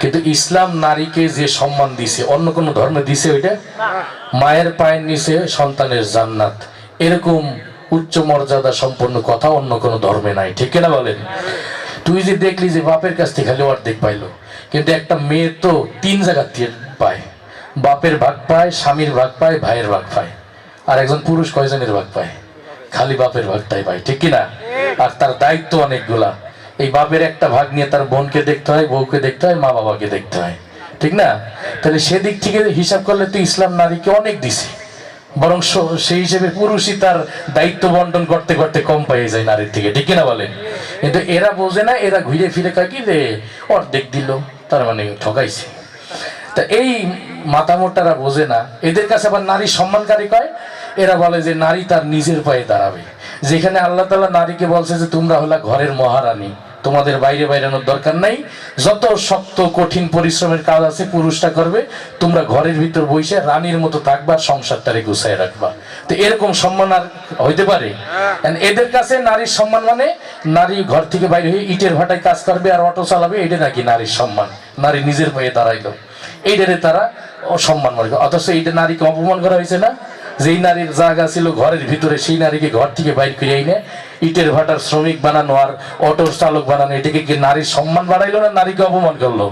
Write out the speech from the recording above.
কিন্তু ইসলাম নারীকে যে সম্মান দিছে অন্য কোন ধর্মে দিছে ওইটা? মায়ের পায়ের নিচে সন্তানের জান্নাত, এরকম উচ্চ মর্যাদা সম্পন্ন কথা অন্য কোন ধর্মে নাই, ঠিক না বলেন? তুই যে দেখলি যে বাপের কাছ থেকে খালি অর্ধেক পাইলো, কিন্তু একটা মেয়ে তো 3 জায়গা থেকে পায়। বাপের ভাগ পায়, স্বামীর ভাগ পায়, ভাইয়ের ভাগ পায়। আর একজন পুরুষ কয়জনের ভাগ পায়? খালি বাপের ভাগটাই পায়, ঠিক কিনা? আর তার দায়িত্ব অনেকগুলা। এই বাপের একটা ভাগ নিয়ে তার বোনকে দেখতে হয়, বউকে দেখতে হয়, মা বাবাকে দেখতে হয়, ঠিক না? তাহলে সেদিক থেকে হিসাব করলে তো ইসলাম নারীকে অনেক দিছে, বরং সেই হিসেবে পুরুষই তার দায়িত্ব বন্টন করতে করতে কম পাইয়ে যায় নারীর থেকে, ঠিক কিনা বলেন? কিন্তু এরা বোঝে না, এরা ঘুরে ফিরে কয় কি যে অর্ধেক দিল, তার মানে ঠকাইছে। তা এই মাতামোটারা বোঝে না, এদের কাছে আবার নারী সম্মানকারী কয়। এরা বলে যে নারী তার নিজের পায়ে দাঁড়াবে। যেখানে আল্লাহ তাআলা নারীকে বলছে যে তোমরা হলা ঘরের মহারানী, তোমাদের বাইরে বাইরানোর দরকার নাই, যত শক্ত কঠিন পরিশ্রমের কাজ আছে পুরুষটা করবে, তোমরা ঘরের ভিতর বসে রানীর মতো থাকবা, সংসারটারে গুছায় রাখবা। তো এরকম সম্মান আর হইতে পারে? এদের কাছে নারীর সম্মান মানে নারী ঘর থেকে বাইরে হয়ে ইটের ভাটায় কাজ করবে আর অটো চালাবে, এটা নাকি নারীর সম্মান। নারী নিজের পায়ে দাঁড়াইলো, এইটারে তারা অসম্মান মনে করে। অথচ এইটা নারীকে অপমান করা হয়েছে না? যেই নারীর জায়গা ছিল ঘরের ভিতরে, সেই নারীকে ঘর থেকে বাইর করে এনে ইটের ভাটার শ্রমিক বানানো আর অটোর চালক বানানো, এটাকে কি নারীর সম্মান বাড়াইলো না নারীকে অপমান করলো?